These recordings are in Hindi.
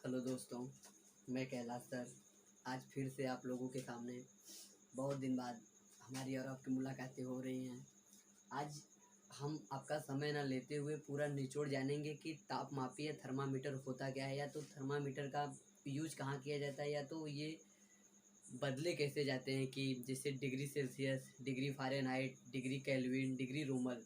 हेलो दोस्तों, मैं कैलाश सर आज फिर से आप लोगों के सामने बहुत दिन बाद हमारी और आपकी मुलाकातें हो रही हैं। आज हम आपका समय ना लेते हुए पूरा निचोड़ जानेंगे कि तापमापी या थर्मामीटर होता क्या है, या तो थर्मामीटर का यूज कहाँ किया जाता है, या तो ये बदले कैसे जाते हैं कि जैसे degree Celsius, degree Fahrenheit, degree Kelvin, degree Reaumur.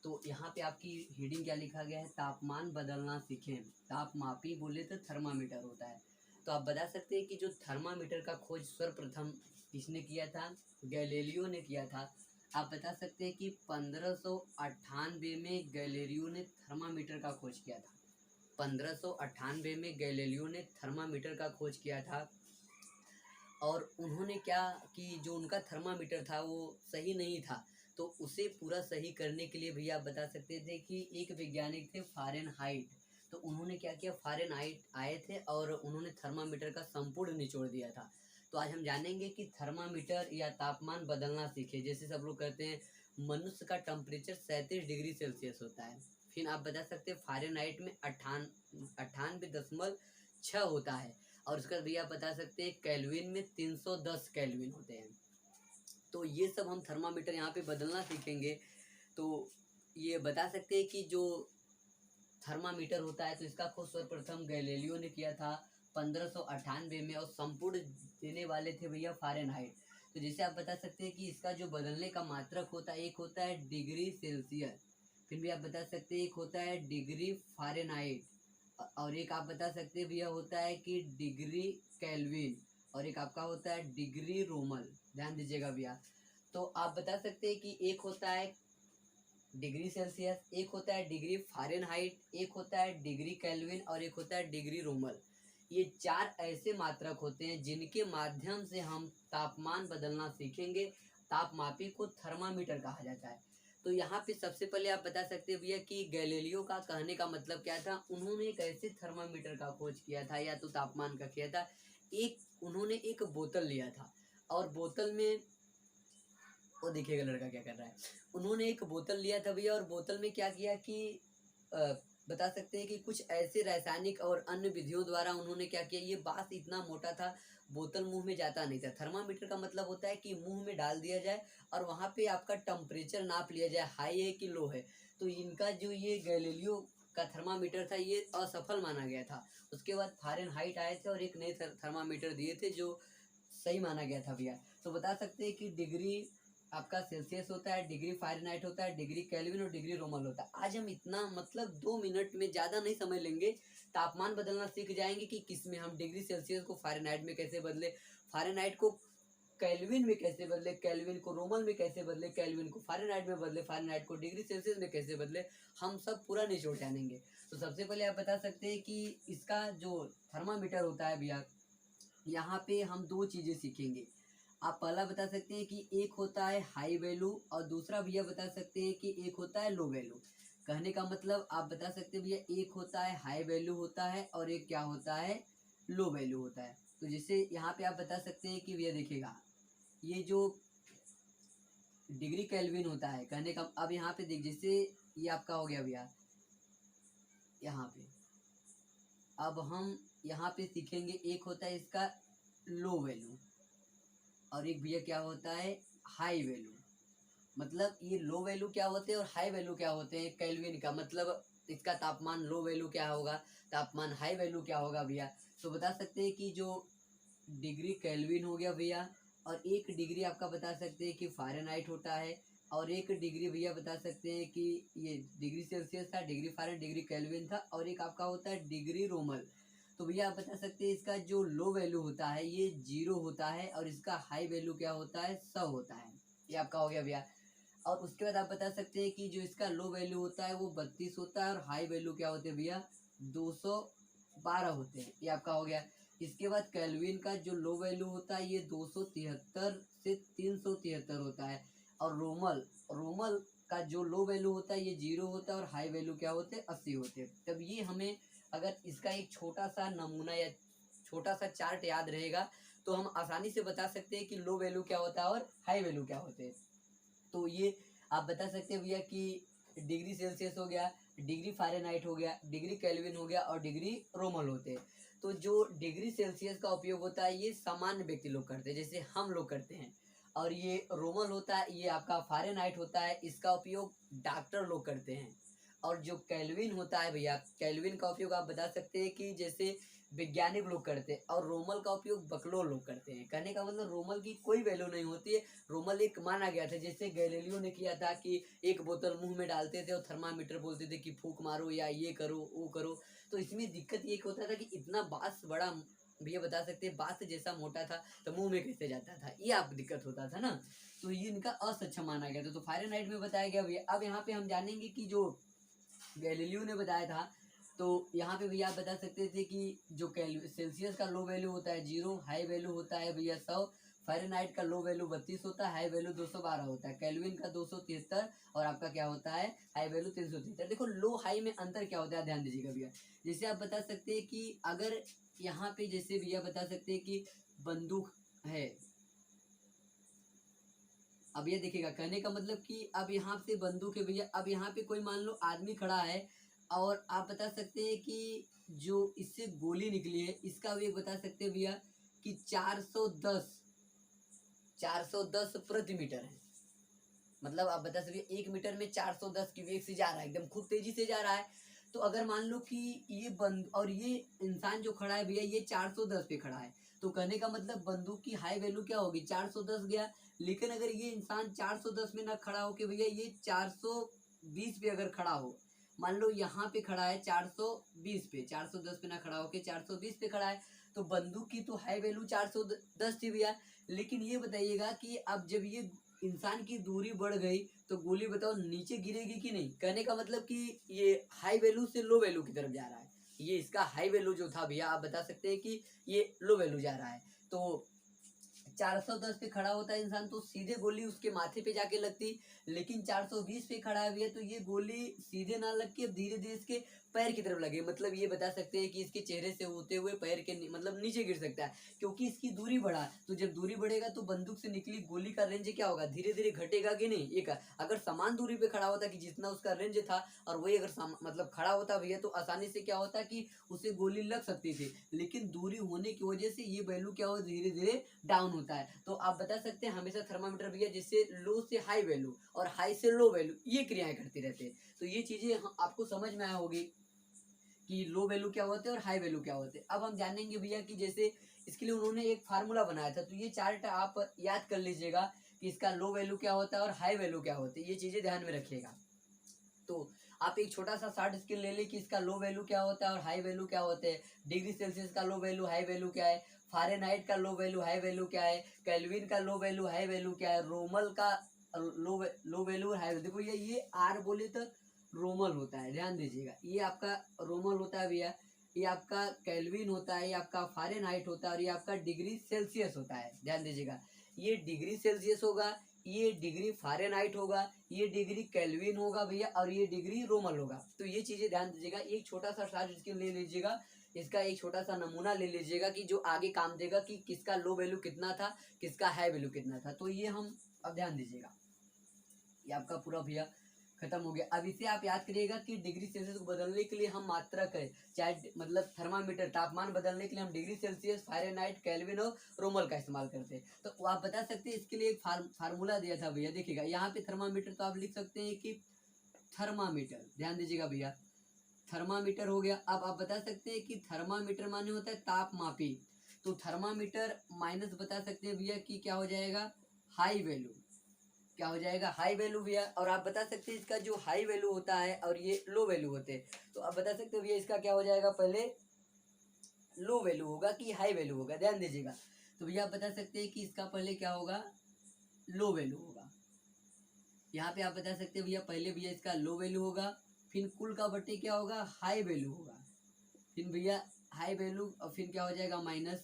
तो यहाँ पे आपकी हीडिंग क्या लिखा गया है, तापमान बदलना सीखें। तापमापी बोले तो थर्मामीटर होता है। तो आप बता सकते हैं कि जो थर्मामीटर का खोज सर्वप्रथम किसने किया था? गैलीलियो ने किया था। आप बता सकते हैं कि 1598 में गैलीलियो ने थर्मामीटर का खोज किया था। 1598 में गैलीलियो ने थर्मामीटर का खोज किया था। और उन्होंने क्या कि जो उनका थर्मामीटर था वो सही नहीं था, तो उसे पूरा सही करने के लिए भैया आप बता सकते थे कि एक वैज्ञानिक थे फ़ारेनहाइट। तो उन्होंने क्या किया, फ़ारेनहाइट आए थे और उन्होंने थर्मामीटर का संपूर्ण निचोड़ दिया था। तो आज हम जानेंगे कि थर्मामीटर या तापमान बदलना सीखे। जैसे सब लोग कहते हैं मनुष्य का टेम्परेचर 37 डिग्री सेल्सियस होता है। फिर आप बता सकते हैं फ़ारेनहाइट में 98.6 होता है। और उसका भैया बता सकते हैं केल्विन में 310 केल्विन होते हैं। तो ये सब हम थर्मामीटर यहाँ पे बदलना सीखेंगे। तो ये बता सकते हैं कि जो थर्मामीटर होता है तो इसका खोज सर्वप्रथम गैलीलियो ने किया था 1598 में, और संपूर्ण देने वाले थे भैया फ़ारेनहाइट। तो जैसे आप बता सकते हैं कि इसका जो बदलने का मात्रक होता है, एक होता है डिग्री सेल्सियस, फिर भी आप बता सकते हैं एक होता है डिग्री फ़ारेनहाइट, और एक आप बता सकते हैं भैया होता है कि डिग्री केल्विन, और एक आपका होता है डिग्री रोमल। ध्यान दीजिएगा भैया। तो आप बता सकते हैं कि एक होता है डिग्री सेल्सियस, एक होता है डिग्री फ़ारेनहाइट, एक होता है डिग्री केल्विन, और एक होता है डिग्री रोमल। ये चार ऐसे मात्रक होते हैं जिनके माध्यम से हम तापमान बदलना सीखेंगे। तापमापी को थर्मामीटर कहा जाता है। तो यहाँ पे सबसे पहले आप बता सकते हैं भैया कि गैलीलियो का कहने का मतलब क्या था। उन्होंने एक ऐसे थर्मामीटर का खोज किया था या तो तापमान का किया था। उन्होंने एक बोतल लिया था, और बोतल में वो देखिएगा लड़का क्या कर रहा है। उन्होंने एक बोतल लिया था भैया, और बोतल में क्या किया कि अ, बता सकते हैं कि कुछ ऐसे रासायनिक और अन्य विधियों द्वारा उन्होंने क्या किया, ये बांस इतना मोटा था बोतल मुंह में जाता नहीं था। थर्मामीटर का मतलब होता है कि मुंह में डाल दिया जाए और वहाँ पे आपका टेम्परेचर नाप लिया जाए, हाई है कि लो है। तो इनका जो ये गैलीलियो का थर्मामीटर था ये असफल माना गया था। उसके बाद फ़ारेनहाइट आए थे और एक नए थर्मामीटर दिए थे जो सही माना गया था भैया। तो बता सकते हैं कि डिग्री आपका सेल्सियस होता है, डिग्री फ़ारेनहाइट होता है, डिग्री केल्विन और डिग्री रोमल होता है। आज हम इतना मतलब 2 मिनट में, ज़्यादा नहीं समझ लेंगे, तापमान बदलना सीख जाएंगे कि किसमें हम डिग्री सेल्सियस को फ़ारेनहाइट में कैसे बदले, फ़ारेनहाइट को केल्विन में कैसे बदले, केल्विन को रोमल में कैसे बदले, केल्विन को फ़ारेनहाइट में बदले, फ़ारेनहाइट को डिग्री सेल्सियस में कैसे बदले, हम सब पूरा निचोड़ जानेंगे। तो सबसे पहले आप बता सकते हैं कि इसका जो थर्मामीटर होता है भैया, यहाँ पे हम दो चीज़ें सीखेंगे। आप पहला बता सकते हैं कि एक होता है हाई वैल्यू, और दूसरा भैया बता सकते हैं कि एक होता है लो वैल्यू। कहने का मतलब आप बता सकते हैं भैया एक होता है हाई वैल्यू होता है और एक क्या होता है, लो वैल्यू होता है। तो जैसे यहाँ पे आप बता सकते हैं कि भैया देखिएगा, ये जो डिग्री केल्विन होता है, कहने का अब यहाँ पे देख, जैसे ये आपका हो गया भैया यहाँ पे। अब हम यहाँ पे सीखेंगे एक होता है इसका लो वैल्यू, और एक भैया क्या होता है हाई वैल्यू। मतलब ये लो वैल्यू क्या होते हैं और हाई वैल्यू क्या होते हैं केल्विन का, मतलब इसका तापमान लो वैल्यू क्या होगा, तापमान हाई वैल्यू क्या होगा भैया। तो बता सकते हैं कि जो डिग्री केल्विन हो गया भैया, और एक डिग्री आपका बता सकते हैं कि फ़ारेनहाइट होता है, और एक डिग्री भैया बता सकते हैं कि ये डिग्री सेल्सियस था, डिग्री फ़ारेनहाइट, डिग्री केल्विन था, और एक आपका होता है डिग्री रोमल। तो भैया आप बता सकते हैं इसका जो लो वैल्यू होता है ये 0 होता है, और इसका हाई वैल्यू क्या होता है, 100 होता है। ये आपका हो गया भैया। और उसके बाद आप बता सकते हैं कि जो इसका लो वैल्यू होता है वो 32 होता है, और हाई वैल्यू क्या होते हैं भैया 212 होते हैं। ये आपका हो गया। इसके बाद केल्विन का जो लो वैल्यू होता है ये 273 से 373 होता है, और रोमल रोमल का जो लो वैल्यू होता है ये 0 होता है, और हाई वैल्यू क्या होते हैं 80 होते हैं। तब ये हमें अगर इसका एक छोटा सा नमूना या छोटा सा चार्ट याद रहेगा तो हम आसानी से बता सकते हैं कि लो वैल्यू क्या होता है और हाई वैल्यू क्या होते हैं। तो ये आप बता सकते हैं भैया कि डिग्री सेल्सियस हो गया, डिग्री फ़ारेनहाइट हो गया, डिग्री केल्विन हो गया, और डिग्री रोमल होते हैं। तो जो डिग्री सेल्सियस का उपयोग होता है ये सामान्य व्यक्ति लोग करते हैं, जैसे हम लोग करते हैं। और ये रोमल होता है, ये आपका फ़ारेनहाइट होता है, इसका उपयोग डॉक्टर लोग करते हैं। और जो केल्विन होता है भैया, केल्विन का उपयोग आप बता सकते हैं कि जैसे वैज्ञानिक लोग करते हैं। और रोमल का उपयोग बकलोल लोग करते हैं। कहने का मतलब रोमल की कोई वैल्यू नहीं होती है, रोमल एक माना गया था, जैसे गैलीलियो ने किया था कि एक बोतल मुंह में डालते थे और थर्मामीटर बोलते थे कि फूंक मारो या ये करो वो करो। तो इसमें दिक्कत ये होता था कि इतना बांस बड़ा, भैया बता सकते हैं बांस जैसा मोटा था, तो मुंह में कैसे जाता था, ये आप दिक्कत होता था ना। तो ये इनका असक्षम माना गया था। तो फ़ारेनहाइट में बताया गया भैया। अब यहाँ पे हम जानेंगे कि जो गैलीलियो ने बताया था, तो यहाँ पे भैया आप बता सकते थे कि जो सेल्सियस का लो वैल्यू होता है 0, हाई वैल्यू होता है भैया 100, फ़ारेनहाइट का लो वैल्यू 32 होता है, हाई वैल्यू 212 होता है, केल्विन का 273, और आपका क्या होता है हाई वैल्यू 373। देखो लो हाई में अंतर क्या होता है, ध्यान दीजिएगा भैया। जैसे आप बता सकते हैं कि अगर यहाँ पे जैसे भैया बता सकते हैं कि बंदूक है, अब ये देखिएगा, कहने का मतलब कि अब यहाँ से बंदूक है भैया। अब यहाँ पे कोई मान लो आदमी खड़ा है, और आप बता सकते हैं कि जो इससे गोली निकली है इसका वेग बता सकते हैं भैया कि 410 प्रति मीटर है। मतलब आप बता सकते 1 मीटर में 410 की वेग से जा रहा है, एकदम खूब तेजी से जा रहा है। तो अगर मान लो कि ये बंद और ये इंसान जो खड़ा है भैया ये 410 पे खड़ा है, तो कहने का मतलब बंदूक की हाई वैल्यू क्या होगी, 410 गया। लेकिन अगर ये इंसान 410 में ना खड़ा होके भैया ये 420 पे अगर खड़ा हो, मान लो यहाँ पे खड़ा है 420 पे, 410 पे ना खड़ा होके 420 पे खड़ा है, तो बंदूक की तो हाई वैल्यू 410 थी भैया। लेकिन ये बताइएगा कि अब जब ये इंसान की दूरी बढ़ गई तो गोली बताओ नीचे गिरेगी कि नहीं। कहने का मतलब कि ये हाई वैल्यू से लो वैल्यू की तरफ जा रहा है। ये इसका हाई वैल्यू जो था भैया आप बता सकते हैं कि ये लो वैल्यू जा रहा है। तो 410 पे खड़ा होता है इंसान तो सीधे गोली उसके माथे पे जाके लगती, लेकिन 420 पे खड़ा है भैया तो ये गोली सीधे ना लग के धीरे धीरे इसके पैर की तरफ लगे। मतलब ये बता सकते हैं कि इसके चेहरे से होते हुए पैर के मतलब नीचे गिर सकता है, क्योंकि इसकी दूरी बढ़ा। तो जब दूरी बढ़ेगा तो बंदूक से निकली गोली का रेंज क्या होगा, धीरे धीरे घटेगा कि नहीं। एक अगर समान दूरी पे खड़ा होता कि जितना उसका रेंज था, और वही अगर मतलब खड़ा होता भैया तो आसानी से क्या होता कि उसे गोली लग सकती थी। लेकिन दूरी होने की वजह से ये वैल्यू क्या हो धीरे धीरे डाउन होता है। तो आप बता सकते हैं हमेशा थर्मामीटर भैया जैसे लो से हाई वैल्यू और हाई से लो वैल्यू ये क्रियाएं करते रहते हैं। तो ये चीजें आपको समझ में आया होगी कि लो वैल्यू क्या होते हैं और हाई वैल्यू क्या होते हैं। अब हम जानेंगे भैया कि जैसे इसके लिए उन्होंने एक फार्मूला बनाया था, तो ये चार्ट आप याद कर लीजिएगा कि इसका लो वैल्यू क्या होता है और हाई वैल्यू क्या होती है, ये चीजें ध्यान में रखिएगा। तो आप एक छोटा सा शॉर्ट स्केल ले लें कि इसका लो वैल्यू क्या होता है और हाई वैल्यू क्या होते हैं। डिग्री सेल्सियस का लो वैल्यू हाई वैल्यू क्या है, फ़ारेनहाइट का लो वैल्यू हाई वैल्यू क्या है, केल्विन का लो वैल्यू हाई वैल्यू क्या है, रोमल का लो वैल्यू हाई वैल्यू। देखो ये आर बोले तो रोमल होता है, ध्यान दीजिएगा। ये आपका रोमल होता है भैया, ये आपका केल्विन होता है, ये आपका फ़ारेनहाइट होता है, और ये आपका डिग्री सेल्सियस होता है। ध्यान दीजिएगा, ये डिग्री सेल्सियस होगा, ये डिग्री फ़ारेनहाइट होगा, ये डिग्री केल्विन होगा भैया, और ये डिग्री रोमल होगा। तो ये चीजें ध्यान दीजिएगा। एक छोटा सा शॉर्ट स्केल ले लीजिएगा, इसका एक छोटा सा नमूना ले लीजिएगा कि जो आगे काम देगा कि किसका लो वैल्यू कितना था, किसका हाई वैल्यू कितना था। तो ये हम अब ध्यान दीजिएगा, ये आपका पूरा भैया खत्म हो गया। अब इसे आप याद करिएगा कि डिग्री सेल्सियस को बदलने के लिए हम मात्रा करें, चाहे मतलब थर्मामीटर तापमान बदलने के लिए हम डिग्री सेल्सियस, फ़ारेनहाइट, केल्विन और रोमल का इस्तेमाल करते हैं। तो आप बता सकते हैं इसके लिए एक फार्मूला दिया था भैया, देखिएगा यहाँ पे थर्मामीटर तो आप लिख सकते हैं कि थर्मामीटर, ध्यान दीजिएगा भैया, थर्मामीटर हो गया। अब आप बता सकते हैं कि थर्मामीटर माने होता है तापमापी, तो थर्मामीटर माइनस बता सकते हैं भैया कि क्या हो जाएगा हाई वैल्यू, क्या हो जाएगा हाई वैल्यू भैया। और आप बता सकते हैं इसका जो हाई वैल्यू होता है और ये लो वैल्यू होते हैं, तो आप बता सकते हो भैया इसका क्या हो जाएगा, पहले लो वैल्यू होगा कि हाई वैल्यू होगा, ध्यान दीजिएगा। तो भैया आप बता सकते हैं कि इसका पहले क्या होगा, लो वैल्यू होगा। यहाँ पे आप बता सकते हैं भैया पहले भैया इसका लो वैल्यू होगा, फिर कुल का बटे क्या होगा हाई वैल्यू होगा, फिर भैया हाई वैल्यू और फिर क्या हो जाएगा माइनस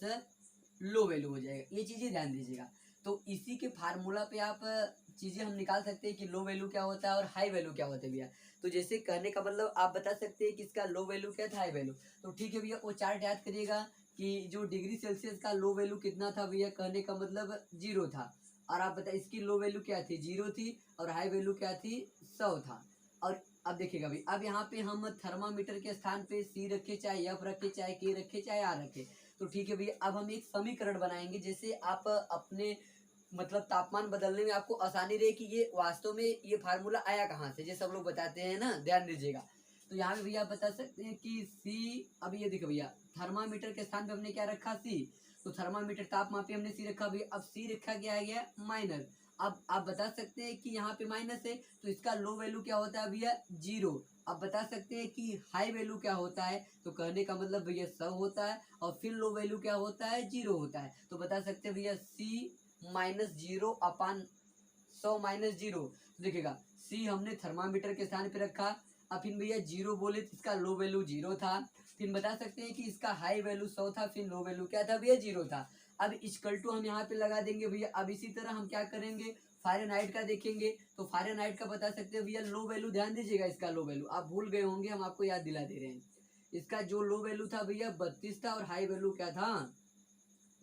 लो वैल्यू हो जाएगा। ये चीजें ध्यान दीजिएगा। तो इसी के फार्मूला पे आप चीजें हम निकाल सकते हैं कि लो वैल्यू क्या होता है और हाई वैल्यू क्या होता है भैया। तो जैसे कहने का मतलब आप बता सकते हैं कि इसका लो वैल्यू क्या था, हाई वैल्यू। तो ठीक है भैया, वो चार्ट याद करिएगा कि जो डिग्री सेल्सियस का लो वैल्यू कितना था भैया, कहने का मतलब 0 था। और आप बता इसकी लो वैल्यू क्या थी, 0 थी, और हाई वैल्यू क्या थी 100 था। और अब देखिएगा भाई, अब यहाँ पे हम थर्मामीटर के स्थान पे सी रखे, चाहे एफ रखे, चाहे के रखे, चाहे आर रखे, तो ठीक है भैया। अब हम एक समीकरण बनाएंगे जैसे आप अपने मतलब तापमान बदलने में आपको आसानी रहे कि ये वास्तव में ये फार्मूला आया कहाँ से, जैसे सब लोग बताते हैं ना, ध्यान दीजिएगा। तो यहाँ पे भैया आप बता सकते हैं कि सी, अब ये देखो भैया थर्मामीटर के स्थान पे हमने क्या रखा, सी, तो थर्मामीटर तापमापी हमने सी रखा भैया। अब सी रखा गया है गया माइनस। अब आप बता सकते हैं कि यहाँ पे माइनस है तो इसका लो वैल्यू क्या होता है भैया, जीरो। अब बता सकते हैं कि हाई वैल्यू क्या होता है, तो कहने का मतलब भैया 100 होता है, और फिर लो वैल्यू क्या होता है, जीरो होता है। तो बता सकते हैं भैया C minus zero upon 100 minus zero. देखिएगा सी हमने थर्मामीटर के स्थान पे रखा, अब फिर भैया जीरो बोले तो इसका लो वैल्यू जीरो था, फिर बता सकते हैं कि इसका हाई वैल्यू 100 था, फिर लो वैल्यू क्या था भैया, जीरो था। अब इक्वल टू हम यहाँ पे लगा देंगे भैया। अब इसी तरह हम क्या करेंगे, फ़ारेनहाइट का देखेंगे, तो फ़ारेनहाइट का बता सकते हैं भैया लो वैल्यू, ध्यान दीजिएगा इसका लो वैल्यू आप भूल गए होंगे, हम आपको याद दिला दे रहे हैं। इसका जो लो वैल्यू था भैया 32 था, और हाई वैल्यू क्या था,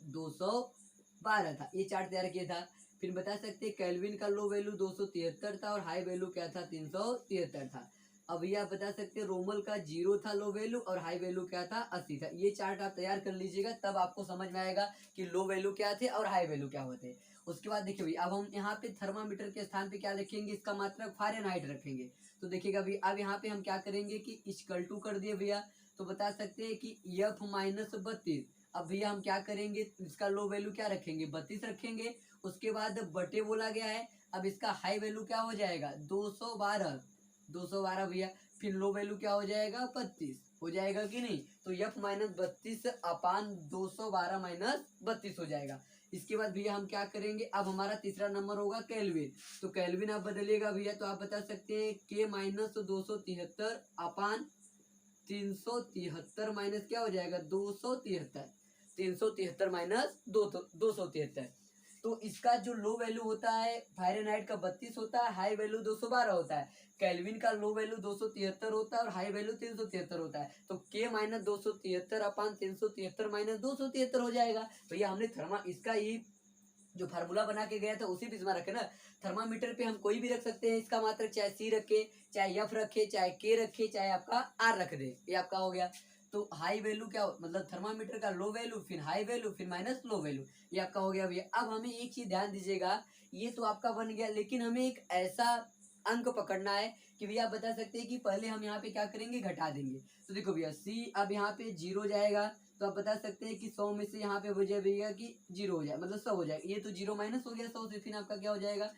212 था। ये चार्ट तैयार किया था। फिर बता सकते हैं केल्विन का लो वैल्यू 273 था, और हाई वैल्यू क्या था, 373 था। अब ये आप बता सकते हैं रोमल का जीरो था लो वैल्यू, और हाई वैल्यू क्या था, 80 था। ये चार्ट आप तैयार कर लीजिएगा, तब आपको समझ में आएगा कि लो वैल्यू क्या थे और हाई वैल्यू क्या होते। उसके बाद देखिए भैया अब हम यहाँ पे थर्मामीटर के स्थान पे क्या रखेंगे, इसका मात्रक फ़ारेनहाइट रखेंगे। तो देखिएगा भैया अब यहाँ पे हम क्या करेंगे कि इक्वल टू कर दिए भैया, तो बता सकते हैं कि एफ माइनस 32। अब भैया हम क्या करेंगे, इसका लो वैल्यू क्या रखेंगे, 32 रखेंगे। उसके बाद बटे बोला गया है, अब इसका हाई वैल्यू क्या हो जाएगा, 212, 212 भैया। फिर लो वैल्यू क्या हो जाएगा, 25 हो जाएगा कि नहीं। तो एफ माइनस 32 अपान 212 माइनस 32 हो जाएगा। इसके बाद भैया हम क्या करेंगे, अब हमारा तीसरा नंबर होगा केल्विन। तो केल्विन आप बदलिएगा भैया, तो आप बता सकते हैं के माइनस 273 अपान 373 माइनस क्या हो जाएगा, 273, 373 माइनस 273। तो इसका जो लो वैल्यू होता है फ़ारेनहाइट का 32 होता है, हाई वैल्यू 212 होता है। केल्विन का लो वैल्यू 273 होता है, और हाई वैल्यू 373 होता है। तो के माइनस 273 अपान 373 माइनस 273 हो जाएगा भैया। हमने थर्मा इसका ही जो फार्मूला बना के गया था उसी पे इसमें रखे ना। थर्मामीटर पे हम कोई भी रख सकते हैं इसका मात्रक, चाहे सी रखे, चाहे एफ रखे, चाहे के रखे, चाहे आपका आर रख दे, ये आपका हो गया। तो हाई वैल्यू क्या मतलब थर्मामीटर का लो वैल्यू, फिर हाई वैल्यू, फिर माइनस लो वैल्यू, ये आपका हो गया भैया। अब हमें एक चीज ध्यान दीजिएगा, ये तो आपका बन गया, लेकिन हमें एक ऐसा अंक पकड़ना है कि भैया आप बता सकते हैं कि पहले हम यहाँ पे क्या करेंगे, घटा देंगे। तो देखो भैया सी अब यहाँ पे जीरो जाएगा, तो आप बता सकते हैं कि 100 में से यहाँ पे हो जाएगा कि जीरो हो जाए, मतलब 100 हो जाएगा। ये तो जीरो माइनस हो गया 100 से, फिर आपका क्या हो जाएगा,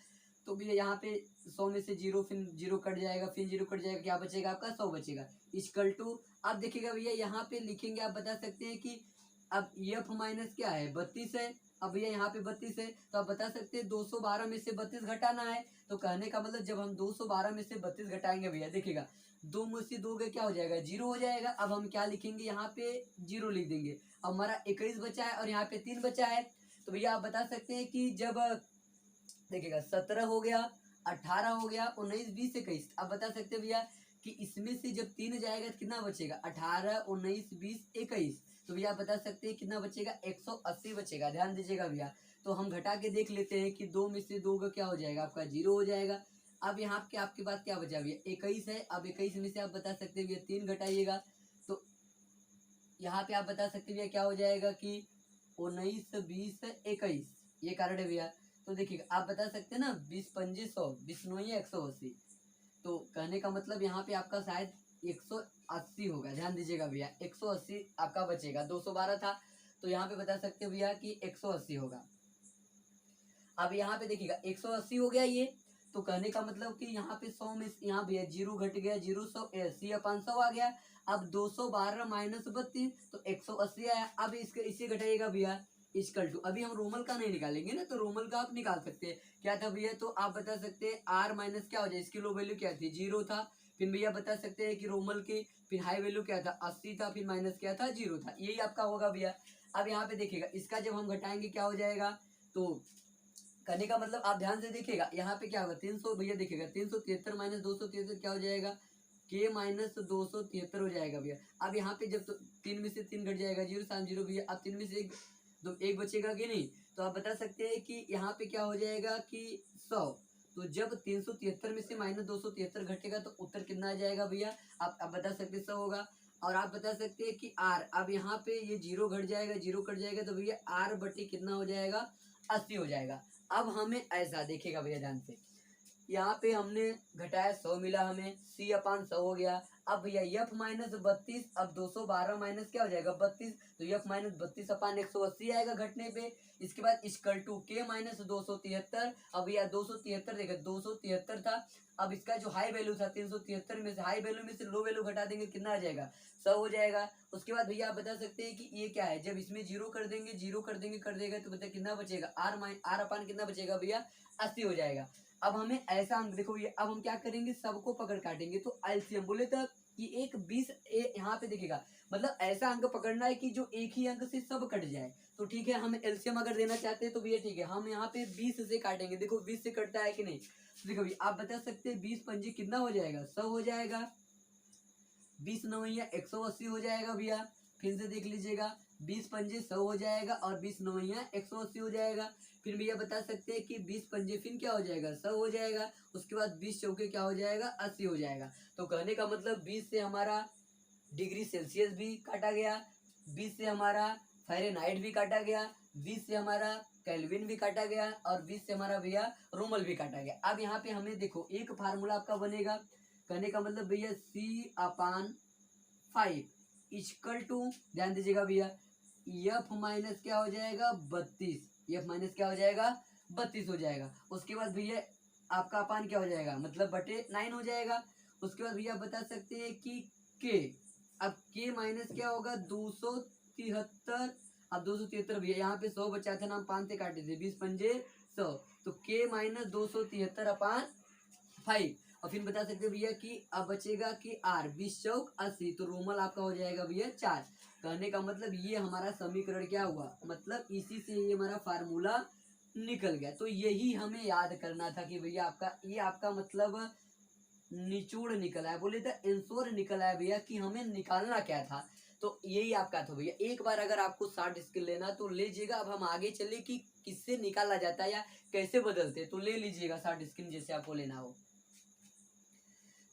तो भैया यहाँ पे 100 में से जीरो, फिर जीरो कट जाएगा, फिर जीरो कट जाएगा, क्या बचेगा आपका 100 बचेगा। इक्वल टू अब देखिएगा भैया यहाँ पे लिखेंगे, आप बता सकते हैं कि अब एफ माइनस क्या है, 32 है। अब भैया यहाँ पे 32 है, तो आप बता सकते हैं 212 में से 32 घटाना है। तो कहने का मतलब जब हम 212 में से 32 घटाएंगे भैया, देखिएगा दो में से दो का क्या हो जाएगा, जीरो हो जाएगा। अब हम क्या लिखेंगे, यहाँ पे जीरो लिख देंगे। अब हमारा 21 बचा है, और यहाँ पे 3 बचा है। तो भैया आप बता सकते हैं कि जब देखिएगा 17 हो गया, 18 हो गया, 19, 20, 21, अब बता सकते हैं भैया कि इसमें से जब 3 जाएगा तो कितना बचेगा, 18, 19, 20, 21। तो भैया आप बता सकते हैं कितना बचेगा, 180 बचेगा। ध्यान दीजिएगा भैया, तो हम घटा के देख लेते हैं कि 2 में से 2 का क्या हो जाएगा, आपका जीरो हो जाएगा। अब यहाँ के आपके पास क्या बचा भैया, 21 है। अब 21 में से आप बता सकते हैं भैया 3 घटाइएगा, तो यहाँ पे आप बता सकते हैं भैया क्या हो जाएगा कि 19, 20, 21, ये कारण है भैया। तो देखिए आप बता सकते हैं ना, 20 पंजे 100, 20 नौ 180। तो कहने का मतलब यहाँ पे आपका शायद 180 होगा। ध्यान दीजिएगा भैया, 180 आपका बचेगा, 212 था, तो यहाँ पे बता सकते हो भैया कि 180 होगा। अब यहाँ पे देखिएगा 180 हो गया ये, तो कहने का मतलब कि यहाँ पे 100 में यहाँ भैया जीरो घट गया, जीरो 180 या 500 आ गया। अब 212 माइनस 32, तो 180 आया। अब इसके इसे घटाइएगा भैया, इक्वल टू, अभी हम रोमल का नहीं निकालेंगे ना, तो रोमल का आप निकाल सकते हैं। क्या था भैया, तो आप बता सकते हैं आर माइनस क्या हो जाए, इसकी लो वैल्यू क्या थी, जीरो था। फिर भैया बता सकते हैं कि रोमल की फिर हाई वैल्यू क्या था, 80 था, फिर माइनस क्या था, जीरो था। यही आपका होगा भैया। अब यहाँ पे देखिएगा इसका जब हम घटाएंगे क्या हो जाएगा, तो करने का मतलब आप ध्यान से देखिएगा यहाँ पे क्या होगा, 300 भैया देखिएगा 373 माइनस 273 क्या हो जाएगा, के माइनस 273 हो जाएगा भैया। अब यहाँ पे जब तो 3 में से 3 घट जाएगा, जीरो 7 जीरो भैया। अब 3 में से एक बचेगा कि नहीं, तो आप बता सकते हैं कि यहाँ पे क्या हो जाएगा कि 100। तो जब 373 में से -273 घटेगा तो उत्तर कितना आ जाएगा भैया, आप बता सकते 100 होगा। और आप बता सकते हैं कि r, अब यहाँ पे ये 0 घट जाएगा, 0 कट जाएगा तो भैया r बटे कितना हो जाएगा, 80 हो जाएगा। अब हमें ऐसा देखिएगा भैया ध्यान से, यहाँ पे हमने घटाया 100 मिला हमें, c अपान 100 हो गया। अब भैया f माइनस 32, अब 212 माइनस क्या हो जाएगा 32, तो f माइनस 32 अपान 180 आएगा घटने पे। इसके बाद इक्वल टू k माइनस 273, अब भैया 273 देखा 273 था, अब इसका जो हाई वैल्यू था 373 में से हाई वैल्यू में से लो वैल्यू घटा देंगे कितना आ जाएगा 100 हो जाएगा। उसके बाद भैया आप बता सकते हैं कि ये क्या है, जब इसमें 0 कर देंगे कर देगा तो बता कितना बचेगा, r अपान कितना बचेगा भैया 80 हो जाएगा। अब हमें ऐसा अंक देखो ये, अब हम क्या करेंगे सबको पकड़ काटेंगे, तो एलसीएम बोले तो कि एक 20 यहाँ पे देखिएगा, मतलब ऐसा अंक पकड़ना है कि जो एक ही अंक से सब कट जाए। तो ठीक है, हम एलसीएम अगर देना चाहते हैं तो भैया ठीक है, हम यहाँ पे 20 से काटेंगे, देखो 20 से कटता है कि नहीं। तो देखो भैया आप बता सकते हैं 20 पंजी कितना हो जाएगा 100 हो जाएगा, 20 नवैया 180 हो जाएगा भैया। फिर से देख लीजिएगा 20 पंजे 100 हो जाएगा और 20 नवैया 180 हो जाएगा। फिर भैया बता सकते हैं कि 20 पंजे फिर क्या हो जाएगा 100 हो जाएगा। उसके बाद 20 चौके क्या हो जाएगा 80 हो जाएगा। तो कहने का मतलब 20 से हमारा डिग्री सेल्सियस भी काटा गया, 20 से हमारा फ़ारेनहाइट भी काटा गया, 20 से हमारा केल्विन भी काटा गया और 20 से हमारा भैया रोमल भी काटा गया। अब यहाँ पे हमें देखो एक फार्मूला आपका बनेगा, कहने का मतलब भैया c अपान 5 इक्वल टू, ध्यान दीजिएगा भैया, f माइनस क्या हो जाएगा 32, f माइनस क्या हो जाएगा 32 हो जाएगा। उसके बाद भैया आपका अपान क्या हो जाएगा, मतलब बटे 9 हो जाएगा। उसके बाद भैया बता सकते हैं कि k, अब k माइनस क्या होगा 273, अब 273 भैया यहाँ पे 100 बचा था ना, हम 5 से काटे थे, 20 पंजे 100, तो k माइनस 273 अपान 5। और फिर बता सकते भैया कि अब बचेगा कि r 20 चौक 80, तो रोमल आपका हो जाएगा भैया 4। कहने का मतलब ये हमारा समीकरण क्या हुआ, मतलब इसी से ये हमारा फार्मूला निकल गया। तो यही हमें याद करना था कि भैया आपका ये आपका मतलब निचोड़ निकला है, बोले तो आंसर निकला है भैया कि हमें निकालना क्या था। तो यही आपका था भैया। एक बार अगर आपको शॉर्ट स्किल लेना तो ले लीजिएगा। अब हम आगे चले कि किससे निकाला जाता है या कैसे बदलते, तो ले लीजिएगा शॉर्ट स्किल जैसे आपको लेना हो।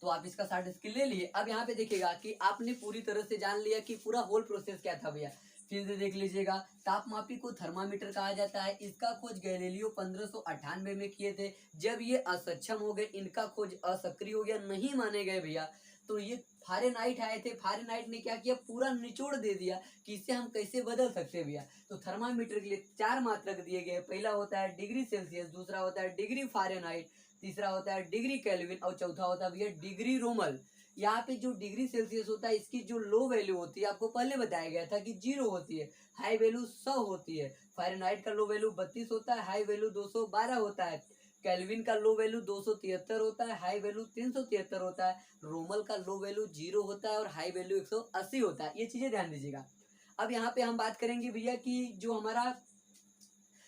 तो आप इसका शॉर्ट स्किल ले लिए। अब यहाँ पे देखिएगा कि आपने पूरी तरह से जान लिया कि पूरा होल प्रोसेस क्या था भैया। फिर से देख लीजिएगा, तापमापी को थर्मामीटर कहा जाता है। इसका खोज गैलीलियो 1598 में किए थे। जब ये असक्षम हो गए, इनका खोज असक्रिय हो गया, नहीं माने गए भैया, तो ये फ़ारेनहाइट आए थे। फ़ारेनहाइट ने क्या किया, पूरा निचोड़ दे दिया कि इससे हम कैसे बदल सकते हैं भैया। तो थर्मामीटर के लिए 4 मात्रक दिए गए। पहला होता है डिग्री सेल्सियस, दूसरा होता है डिग्री फ़ारेनहाइट, तीसरा होता है डिग्री केल्विन और चौथा होता है भैया डिग्री रोमल। यहाँ पे जो डिग्री सेल्सियस होता है इसकी जो लो वैल्यू होती है, आपको पहले बताया गया था कि 0 होती है, हाई वैल्यू 100 होती है। फ़ारेनहाइट का लो वैल्यू 32 होता है, हाई वैल्यू 212 होता है। केल्विन का लो वैल्यू 273 होता है, हाई वैल्यू 373 होता है। रोमल का लो वैल्यू 0 होता है और हाई वैल्यू 180 होता है। ये चीजें ध्यान दीजिएगा। अब यहाँ पे हम बात करेंगे भैया कि जो हमारा,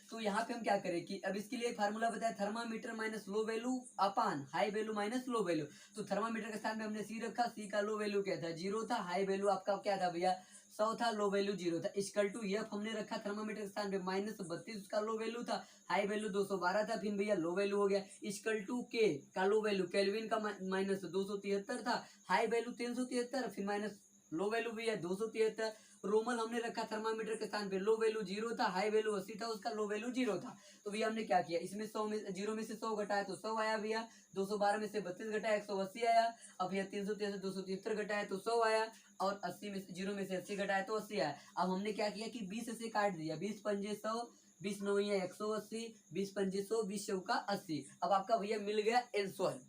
तो यहाँ पे हम क्या करें कि अब इसके लिए फार्मूला बताया, thermometer minus low value upon high value minus low value. तो थर्मामीटर के स्थान में हमने सी रखा, सी का लो वैल्यू क्या था 0 था, हाई वैल्यू आपका क्या था भैया 100 था, लो वैल्यू 0 था। इक्वल टू एफ हमने रखा थर्मामीटर के स्थान पे -32 उसका लो वैल्यू था, हाई वैल्यू 212 था, फिर भैया लो वैल्यू हो गया। इक्वल टू के का लो वैल्यू केल्विन का -273 था, हाई वैल्यू 373, फिर माइनस लो वैल्यू भी है 273। रोमल हमने रखा थर्मामीटर के स्थान पे, लो वैल्यू 0 था, हाई वैल्यू 80 था, उसका लो वैल्यू 0 था। तो भैया हमने क्या किया, इसमें 100 में 0 में से 100 घटाया तो 100 आया भैया, 212 में से 32 घटाया 180 आया। अब भैया 373 273 घटाया तो 100 आया और 80 में से 0 में से 80 घटाया तो 80 आया। अब हमने क्या किया कि 20 से काट दिया, 20 पंजे 100, 20 नौया 180, 20 पंजे 100, 20 चौका 80। अब आपका भैया मिल गया आंसर।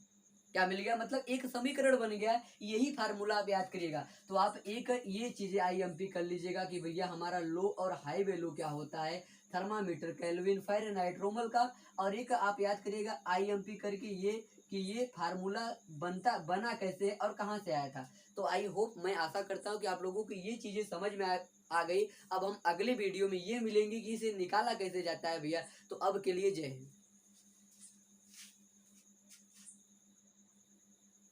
क्या मिल गया, मतलब एक समीकरण बन गया। यही फार्मूला आप याद करिएगा। तो आप एक ये चीजें आईएमपी कर लीजिएगा कि भैया हमारा लो और हाई वैल्यू क्या होता है, थर्मामीटर, केल्विन, फ़ारेनहाइट, रोमल का। और एक आप याद करिएगा आईएमपी करके ये कि ये फार्मूला बना कैसे और कहाँ से आया था। तो आई होप, मैं आशा करता हूँ कि आप लोगों को ये चीजें समझ में आ गई। अब हम अगले वीडियो में ये मिलेंगे कि इसे निकाला कैसे जाता है भैया। तो अब के लिए जय हिंद।